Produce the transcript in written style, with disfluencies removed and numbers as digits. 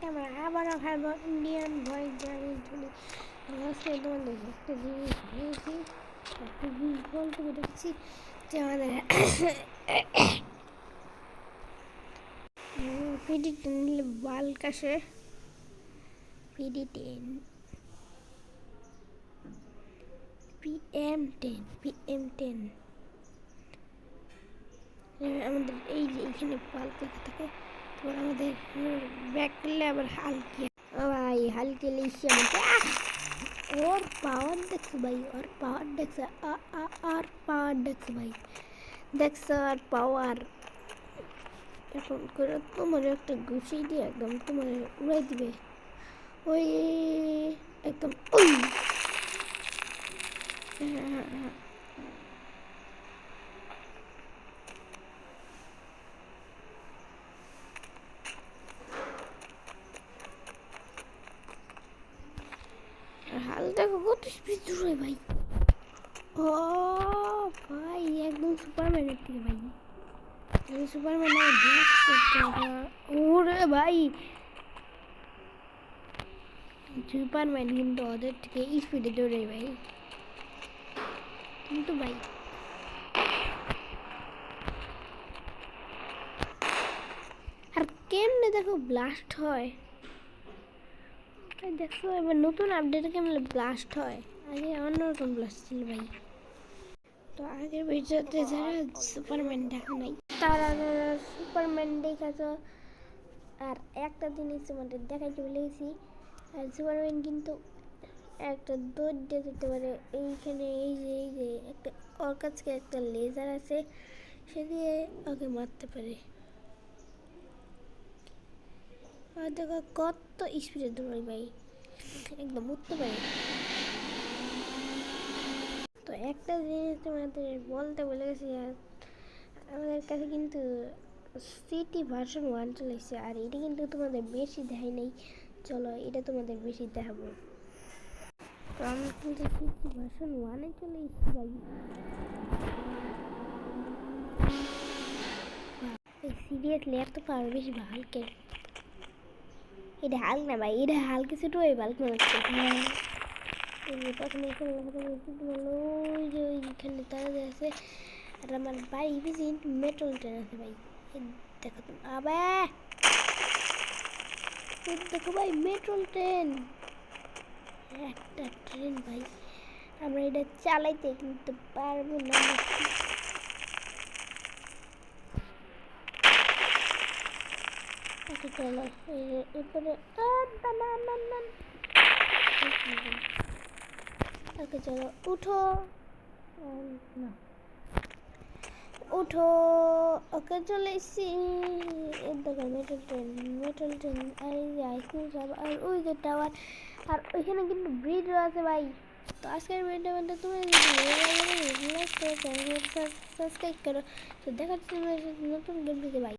আমরা আবারও খাবো ইন্ডিয়ান ভয়েস ড্রাগন চলি। আজকে তোমাদের একটা জিনিস বলেছি, একটা জিনিস বলতে পেরেছি যে আমাদের পিডি10 নিলে বাল্ক আসে। পিডি10 PM10 আমাদের এই যে এখানে বাল্ক লেখা থাকে। তারপর আমাদের ব্যাক করলে আবার হালকি ভাই, হালকি লিখে ওর পাওয়ার দেখছো ভাই, ওর পাওয়ার দেখছো, আর পাওয়ার দেখছো ভাই, দেখছো আর পাওয়ার। এখন করে তোমার একটা ঘুষি দিয়ে একদম তোমার উড়াই দিবে ওই একদম ওই। হ্যাঁ, হাল দেখো কত স্পিড দূরে ভাই। ও ভাই একদম সুপারম্যানের থেকে ভাই, সুপারম্যান ওরে ভাই, সুপারম্যান কিন্তু ওদের থেকে স্পিডে দৌড়ে ভাই। কিন্তু ভাই আর কেমনে দেখো ব্লাস্ট হয়, দেখো এবার নতুন আপডেটে কেমনে ব্লাস্ট হয়, আগে অন্যরকম ব্লাস্ট ছিল ভাই। তো আগের ভিডিওতে যারা সুপারম্যান দেখা নাই তারা সুপারম্যান দেখাতো। আর একটা জিনিস তোমাদের দেখাইতে বলেছি, আর সুপারম্যান কিন্তু একটা দৌড় দিয়ে যেতে পারে। এইখানে এই যে একটা ওর কাছে একটা লেজার আছে, সে দিয়ে ওকে মারতে পারে। আর দেখো কত স্পিডে দৌড়াই ভাই, একদম উঠতে পারে। তো একটা জিনিস তোমাদের বলতে বলে গেছি, আমাদের কাছে কিন্তু সিটি ভার্সন 1 চলে এসেছে, আর এটা কিন্তু তোমাদের বেশি দেখাই নেই। চলো এটা তোমাদের বেশি দেখাবো। তো আমি কিন্তু সিটি ভার্সন 1-এ চলে এসেছি ভাই। সিরিয়াসলি এত পাওয়ার বেশি হালকে, এটা হাল না ভাই, এটা হাল কিছু তো ওই বাল্ক মনে হচ্ছে। প্রথমে এখানে ওই যে ওইখানে তারা আছে, আর আমার বাড়ি বেশি কিন্তু মেট্রোল ট্রেন আছে ভাই। দেখো তুমি আবার দেখো ভাই, মেট্রোল ট্রেন, একটা ট্রেন ভাই। আমরা এটা চালাইতে কিন্তু পারবো না। চলো এরপরে ওকে চলো উঠো না, উঠো। ওকে চলে এসছি। দেখো মেট্রোল ট্রেন আর এই যে আইসক্রিম সব, আর ওই যে টাওয়ার, আর ওইখানে কিন্তু ব্রিজও আছে ভাই। তো আজকের ভিডিওটা তুমি লাইক করো, সাবস্ক্রাইব করো। তো দেখাচ্ছি নতুন গেম থেকে ভাই।